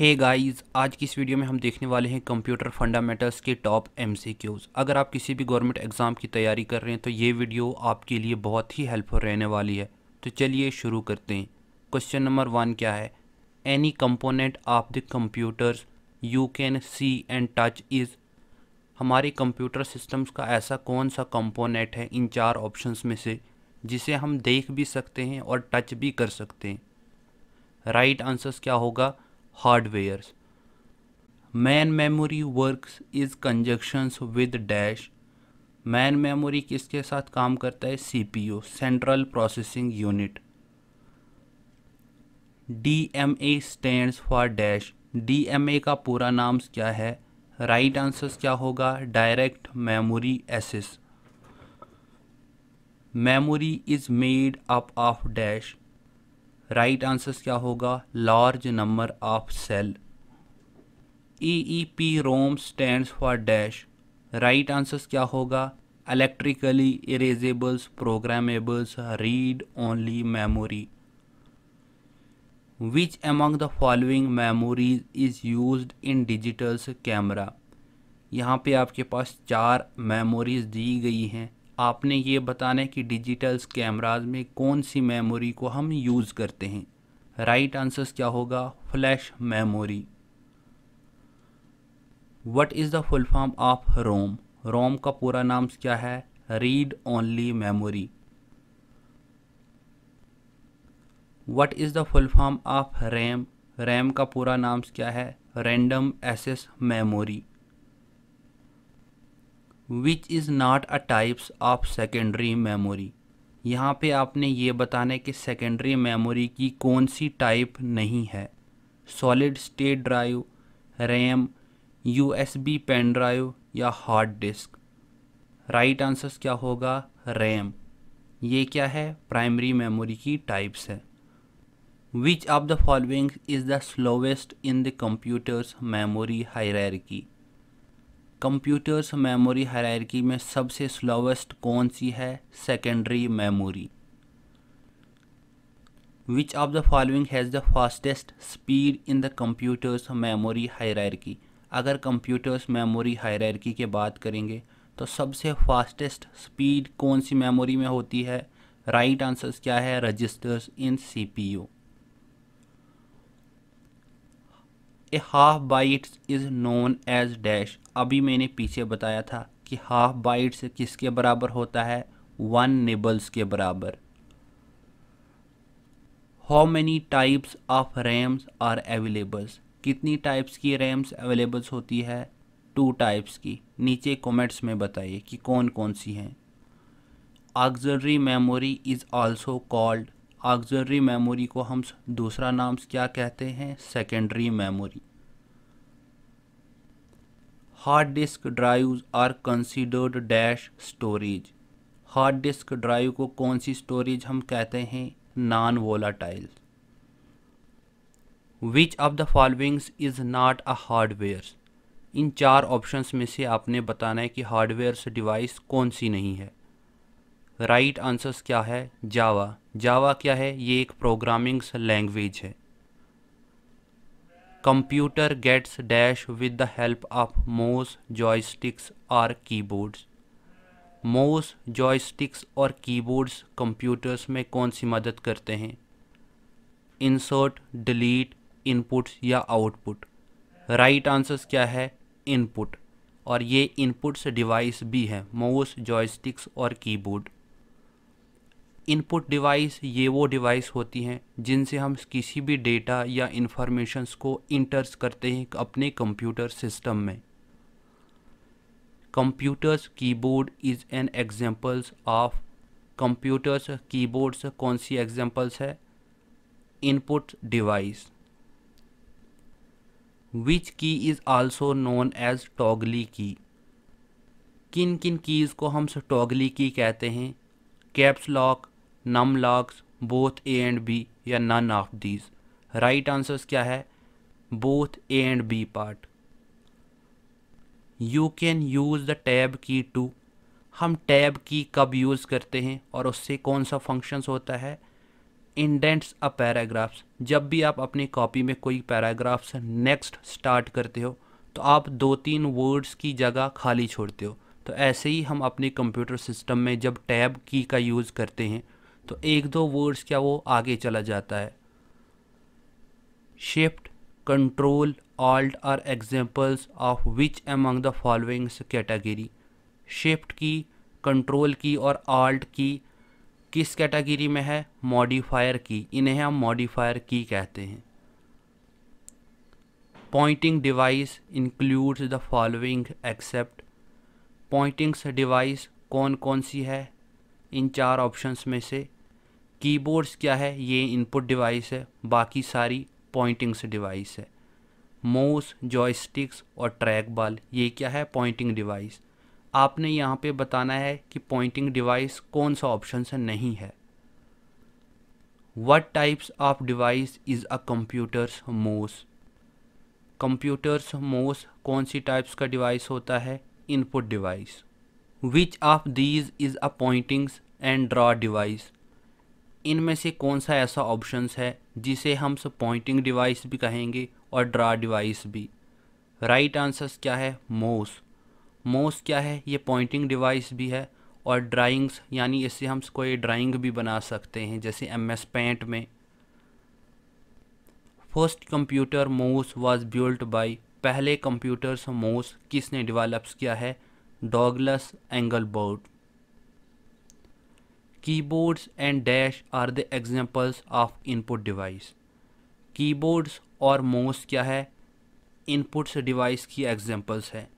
Hey guys, आज की इस वीडियो में हम देखने वाले हैं कंप्यूटर फंडामेंटल्स के टॉप एमसीक्यूज़। अगर आप किसी भी गवर्नमेंट एग्ज़ाम की तैयारी कर रहे हैं तो ये वीडियो आपके लिए बहुत ही हेल्पफुल रहने वाली है। तो चलिए शुरू करते हैं। क्वेश्चन नंबर 1 क्या है? Any component of the computers you can see and touch is. हमारे कंप्यूटर सिस्टम्स का ऐसा कौन सा कंपोनेंट है इन 4 ऑप्शंस में से जिसे हम देख भी सकते हैं और टच भी कर सकते हैं? राइट आंसर्स क्या होगा? Hardwares. Main memory works is conjunctions with dash. Main memory किसके साथ काम करता है? CPU, central processing unit. DMA stands for dash. DMA का पूरा नाम क्या है? राइट आंसर्स क्या होगा? Direct memory access. Memory is made up of dash. Right answers क्या होगा? Large number of cell. EEPROM stands for dash. Right answers क्या होगा? Electrically erasables programmables read only memory. Which among the following memories is used in digitals camera. यहाँ पे आपके पास 4 memories दी गई हैं। आपने ये बताना है कि डिजिटल्स कैमराज में कौन सी मेमोरी को हम यूज़ करते हैं। राइट आंसर्स क्या होगा? Flash memory. What is the full form of ROM. ROM का पूरा नाम क्या है? Read only memory. What is the full form of RAM. RAM का पूरा नाम क्या है? Random access memory. Which is not a types of secondary memory. यहाँ पे आपने ये बताना है कि सेकेंडरी मेमोरी की कौन सी टाइप नहीं है। Solid state drive, RAM, USB pen drive या हार्ड डिस्क। राइट आंसर्स क्या होगा? रैम। ये क्या है? प्राइमरी मेमोरी की टाइप्स है। Which of the following is the slowest in the computers memory hierarchy. Computers memory hierarchy में सबसे स्लोवेस्ट कौन सी है? Secondary memory. Which of the following has the fastest speed in the computers memory hierarchy. अगर computers memory hierarchy की बात करेंगे तो सबसे फास्टेस्ट स्पीड कौन सी मेमोरी में होती है? राइट आंसर्स क्या है? Registers in CPU। A half bytes is known as dash. अभी मैंने पीछे बताया था कि हाफ बाइट्स किसके बराबर होता है? 1 निबल्स के बराबर। How many types of RAMs are availables. कितनी टाइप्स की रैम्स अवेलेबल्स होती है? 2 टाइप्स की। नीचे कमेंट्स में बताइए कि कौन कौन सी हैं। Auxiliary memory is also called. Auxiliary memory को हम दूसरा नाम क्या कहते हैं? Secondary memory. Hard disk drives are considered dash storage. Hard disk drive को कौन सी स्टोरेज हम कहते हैं? Non volatile. Which of the followings is not a hardware. इन 4 ऑप्शंस में से आपने बताना है कि हार्डवेयर डिवाइस कौन सी नहीं है। राइट आंसर्स क्या है? जावा। जावा क्या है? ये एक प्रोग्रामिंग लैंग्वेज है। Computer gets dash with the help of mouse, joysticks और कीबोर्ड्स। माउस, जॉयस्टिक्स और कीबोर्ड्स कंप्यूटर्स में कौन सी मदद करते हैं? इंसर्ट, डिलीट, इनपुट्स या आउटपुट। राइट आंसर्स क्या है? इनपुट। और ये इनपुट्स डिवाइस भी है, माउस, जॉयस्टिक्स और कीबोर्ड। इनपुट डिवाइस ये वो डिवाइस होती हैं जिनसे हम किसी भी डेटा या इंफॉर्मेशंस को इंटर्स करते हैं अपने कंप्यूटर सिस्टम में। Computers keyboard is an examples of. Computers keyboards कौन सी एग्जांपल्स है? Input device. Which key is also known as toggle key. किन किन कीज़ को हम टॉगली की कहते हैं? Caps lock, num locks, both A and B या none of these. Right answers क्या है? Both A and B part. You can use the tab key to. हम टैब की कब यूज़ करते हैं और उससे कौन सा फंक्शंस होता है? इंडेंट्स अ पैराग्राफ्स, जब भी आप अपनी कॉपी में कोई पैराग्राफ्स नेक्स्ट स्टार्ट करते हो तो आप 2-3 वर्ड्स की जगह खाली छोड़ते हो। तो ऐसे ही हम अपने कंप्यूटर सिस्टम में जब टैब की का यूज़ करते हैं तो 1-2 वर्ड्स क्या वो आगे चला जाता है। Shift, control, alt are examples of which among the following category. Shift key, control key और ऑल्ट की किस कैटेगरी में है? मॉडिफायर की। इन्हें हम मॉडिफायर की कहते हैं। Pointing device includes the following except. पॉइंटिंग्स device कौन कौन सी है इन 4 ऑप्शंस में से? कीबोर्ड्स क्या है? ये इनपुट डिवाइस है, बाकी सारी पॉइंटिंग्स डिवाइस है। माउस, जॉयस्टिक्स और ट्रैक बॉल ये क्या है? Pointing device. आपने यहाँ पे बताना है कि पॉइंटिंग डिवाइस कौन सा ऑप्शन से नहीं है। What types of device is a computer's mouse? Computers mouse कौन सी टाइप्स का डिवाइस होता है? Input device. Which of these is a पॉइंटिंग्स and draw device? इनमें से कौन सा ऐसा ऑप्शंस है जिसे हम सब पॉइंटिंग डिवाइस भी कहेंगे और ड्रॉ डिवाइस भी? राइट आंसर्स क्या है? माउस। माउस क्या है? ये पॉइंटिंग डिवाइस भी है और ड्राइंग्स यानी इससे हम कोई ड्राइंग भी बना सकते हैं जैसे MS पेंट में। First computer mouse was built by, पहले कंप्यूटर्स माउस किसने डेवलप्स किया है? Douglas Engelbart. Keyboards and dash are the examples of input device. Keyboards और माउस क्या है? इनपुट्स डिवाइस की एग्जांपल्स है।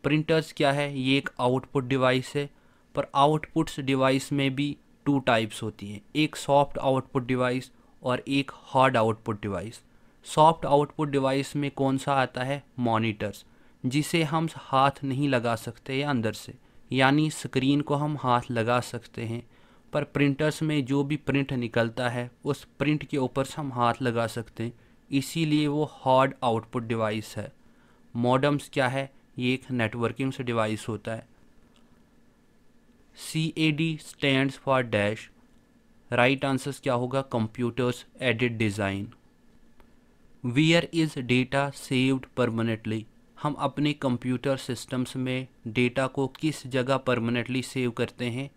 प्रिंटर्स क्या है? ये एक आउटपुट डिवाइस है, पर आउटपुट्स डिवाइस में भी 2 टाइप्स होती हैं, एक सॉफ्ट आउटपुट डिवाइस और एक hard output device. Soft output device में कौन सा आता है? मॉनिटर्स, जिसे हम हाथ नहीं लगा सकते या अंदर से, यानी स्क्रीन को हम हाथ लगा सकते हैं, पर प्रिंटर्स में जो भी प्रिंट निकलता है उस प्रिंट के ऊपर से हम हाथ लगा सकते हैं, इसीलिए वो हार्ड आउटपुट डिवाइस है। मॉडेम्स क्या है? ये एक नेटवर्किंग से डिवाइस होता है। CAD stands for dash. Right answers क्या होगा? Computers aided design. Where is data saved permanently? हम अपने कंप्यूटर सिस्टम्स में डेटा को किस जगह परमानेंटली सेव करते हैं?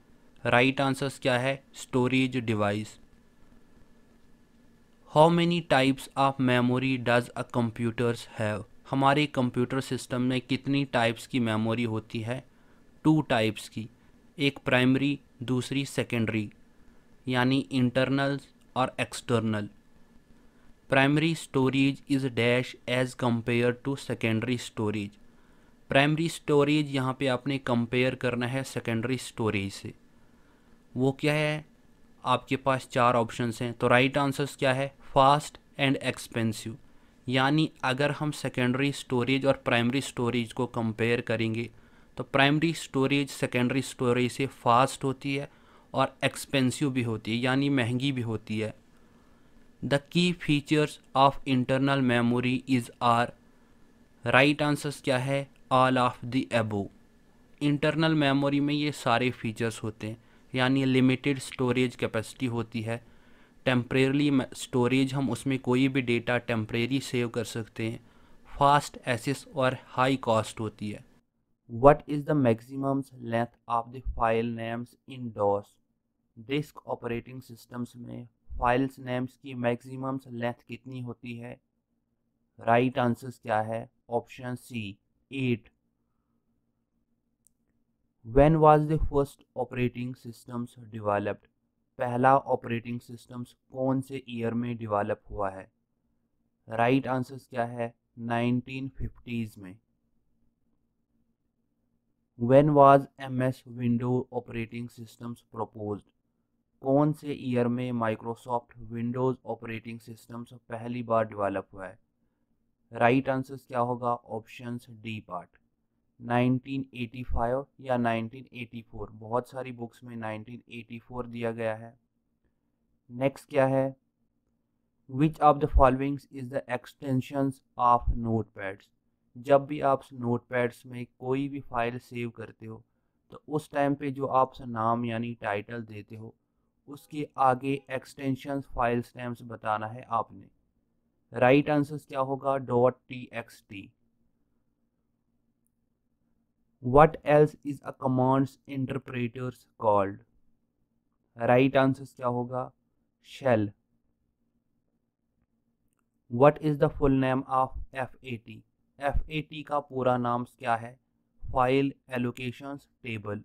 राइट आंसर्स क्या है? Storage device. How many types of memory does a computers have? हमारे कंप्यूटर सिस्टम में कितनी टाइप्स की मेमोरी होती है? 2 टाइप्स की, एक प्राइमरी, दूसरी सेकेंडरी, यानी इंटरनल और external. Primary storage is dash as compare to secondary storage. Primary storage यहाँ पे आपने कंपेयर करना है सेकेंडरी स्टोरेज से। वो क्या है? आपके पास 4 ऑप्शंस हैं, तो राइट आंसर्स क्या है? Fast and expensive. यानी अगर हम सेकेंडरी स्टोरेज और प्राइमरी स्टोरेज को कंपेयर करेंगे तो प्राइमरी स्टोरेज सेकेंडरी स्टोरेज से फास्ट होती है और एक्सपेंसिव भी होती है, यानी महंगी भी होती है। The key features of internal memory is are. Right answers क्या है? All of the above. Internal memory में ये सारे फीचर्स होते हैं, यानी लिमिटेड स्टोरेज कैपेसिटी होती है, टेम्परेरी स्टोरेज, हम उसमें कोई भी डेटा टेम्परेरी सेव कर सकते हैं, फास्ट एक्सेस और हाई कॉस्ट होती है। What is the maximum length of the file names in DOS? Disk operating systems में फाइल्स नेम्स की मैक्सिमम लेंथ कितनी होती है? राइट आंसर्स क्या है? Option C 8। When was the first operating systems developed? पहला ऑपरेटिंग सिस्टम्स कौन से ईयर में डेवलप हुआ है? राइट आंसर्स क्या है? 1950s में। When was MS Window operating systems proposed? कौन से ईयर में माइक्रोसॉफ्ट विंडोज़ ऑपरेटिंग सिस्टम्स पहली बार डेवलप हुआ है? राइट आंसर्स क्या होगा? ऑप्शंस डी पार्ट, 1985 या 1984। बहुत सारी बुक्स में 1984 दिया गया है। नेक्स्ट क्या है? Which of the followings is the extensions of notepads? जब भी आप नोटपैड्स में कोई भी फाइल सेव करते हो तो उस टाइम पे जो आप नाम यानी टाइटल देते हो उसके आगे एक्सटेंशन फाइल नेम्स बताना है आपने। राइट आंसर क्या होगा? .txt। What else is a commands interpreters called? Right answer क्या होगा? Shell. What is the full name of FAT? FAT का पूरा नाम क्या है? File allocations table.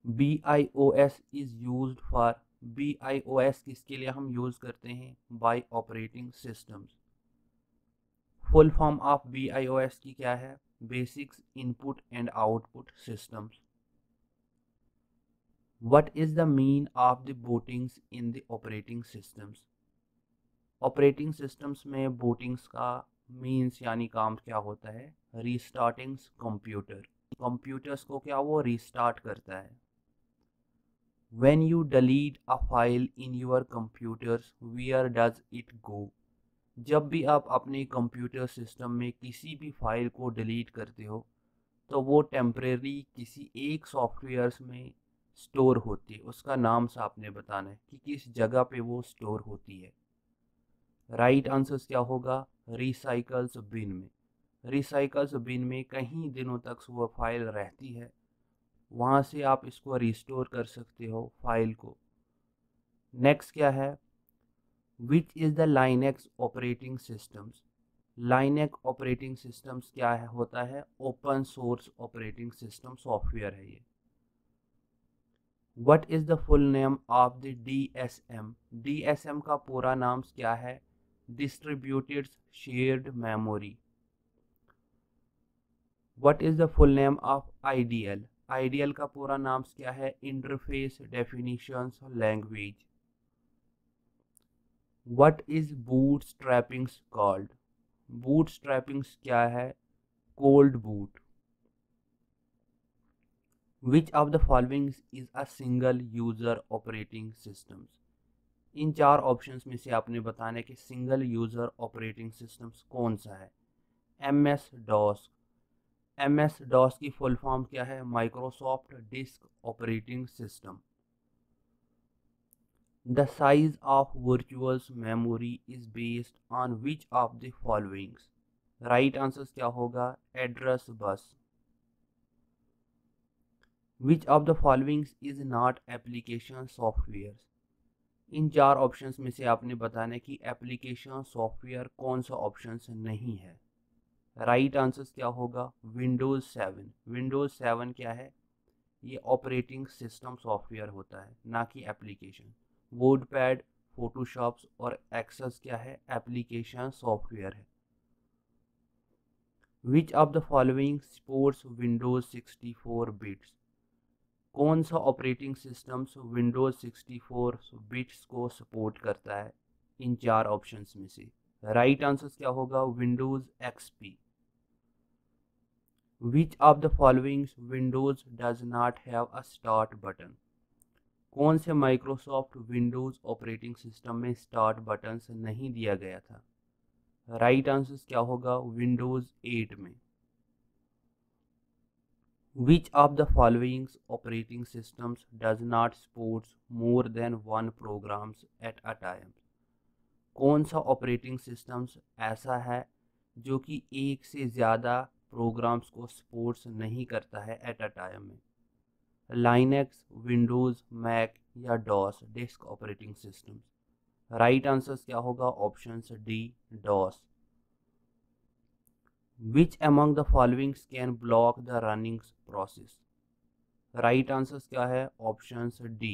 BIOS is used for, BIOS किसके लिए हम यूज करते हैं? Bye operating systems. Full form of BIOS की क्या है? Basics input and output systems. What is the mean of the bootings in the operating systems? Operating systems में बूटिंग्स का मीन्स यानी काम क्या होता है? Restarting computer. कंप्यूटर्स को क्या वो रीस्टार्ट करता है। When you delete a file in your computers, where does it go? जब भी आप अपने कंप्यूटर सिस्टम में किसी भी फाइल को डिलीट करते हो तो वो टेम्परेरी किसी एक सॉफ्टवेयर में स्टोर होती है। उसका नाम से आपने बताना है कि किस जगह पे वो स्टोर होती है। राइट आंसर क्या होगा? रिसाइकल्स बिन में। रिसाइकल्स बिन में कहीं दिनों तक वो फाइल रहती है, वहाँ से आप इसको रिस्टोर कर सकते हो फाइल को। नेक्स्ट क्या है? Which is the Linux operating systems? Linux operating systems क्या है होता है? Open source operating system software है ये। What is the full name of the DSM? DSM का पूरा नाम क्या है? Distributed shared memory. What is the full name of IDL? IDL का पूरा नाम क्या है? Interface definitions language. What is bootstrappings called? Bootstrappings क्या है? Cold boot. Which of the following is a single user operating systems? इन चार options में से आपने बताना है कि सिंगल यूजर ऑपरेटिंग सिस्टम्स कौन सा है। MS DOS। MS DOS की फुल फॉर्म क्या है? Microsoft disk operating system. The size of virtual memory is based on which of the following? Right answer क्या होगा? Address bus. Which of the following is not application software? इन चार options में से आपने बताना है कि एप्लीकेशन सॉफ्टवेयर कौन सा ऑप्शन नहीं है। राइट आंसर क्या होगा? विंडोज़ 7। विंडोज़ 7 क्या है? ये ऑपरेटिंग सिस्टम सॉफ्टवेयर होता है, ना कि एप्लीकेशन। वर्डपैड, फोटोशॉप्स और एक्सेस क्या है? एप्लीकेशन सॉफ्टवेयर है। Which of the following supports Windows 64 bits? कौन सा ऑपरेटिंग सिस्टम्स विंडोज 64 बिट्स को सपोर्ट करता है इन चार ऑप्शंस में से? राइट आंसर क्या होगा? Windows XP। Which of the following Windows does not have a start button? कौन से माइक्रोसॉफ्ट विंडोज ऑपरेटिंग सिस्टम में स्टार्ट बटन नहीं दिया गया था? राइट आंसर क्या होगा? विंडोज 8 में। Which of the following operating systems does not supports more than one programs at a time? कौन सा ऑपरेटिंग सिस्टम्स ऐसा है जो कि एक से ज़्यादा प्रोग्राम्स को सपोर्ट्स नहीं करता है एट अ टाइम में? लाइनेक्स, विंडोज़, मैक या DOS disk operating systems? Right answer क्या होगा? Option D, DOS. Which among the following can block the running process? Right answer क्या है? Option D।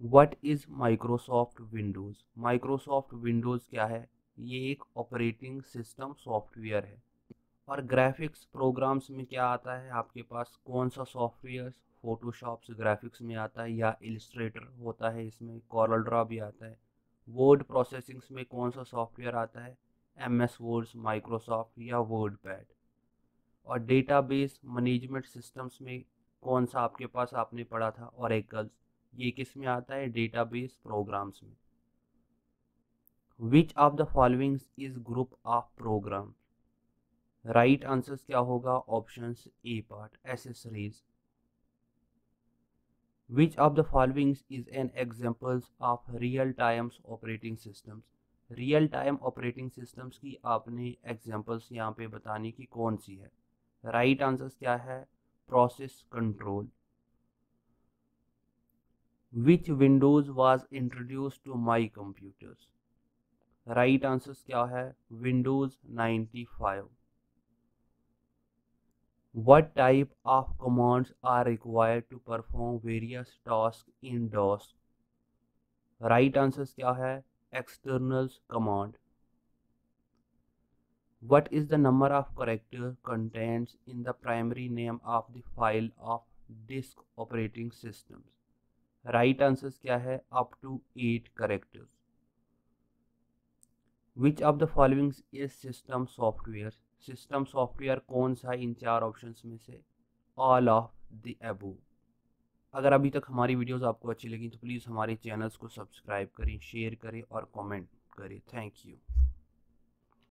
What is Microsoft Windows? Microsoft Windows क्या है? ये एक operating system software है। और ग्राफिक्स प्रोग्राम्स में क्या आता है आपके पास? कौन सा सॉफ्टवेयर? फोटोशॉप्स ग्राफिक्स में आता है या इलस्ट्रेटर होता है, इसमें कॉरल ड्रॉ भी आता है। वर्ड प्रोसेसिंग्स में कौन सा सॉफ्टवेयर आता है? MS वर्ड्स, माइक्रोसॉफ्ट या वर्डपैड। और डेटाबेस मैनेजमेंट सिस्टम्स में कौन सा आपके पास आपने पढ़ा था? ओरेकल्स। ये किस में आता है? डेटाबेस प्रोग्राम्स में। Which of the following is group of program? Right answer क्या होगा? Option A part, accessories. Which of the following is an examples of real times operating systems. Real time operating systems की आपने examples यहाँ पे बताने की कौन सी है। राइट आंसर्स क्या है? Process control. Which Windows was introduced to my computers. Right answers क्या है? Windows 95। What type of commands are required to perform various tasks in DOS? Right answers क्या है? Externals command. What is the number of characters contains in the primary name of the file of disk operating systems? Right answers क्या है? Up to 8 characters. Which of the following is system software? System software कौन सा इन चार options में से? All of the above. अगर अभी तक हमारी वीडियोस आपको अच्छी लगी तो प्लीज़ हमारे चैनल्स को सब्सक्राइब करें, शेयर करें और कमेंट करें। Thank you.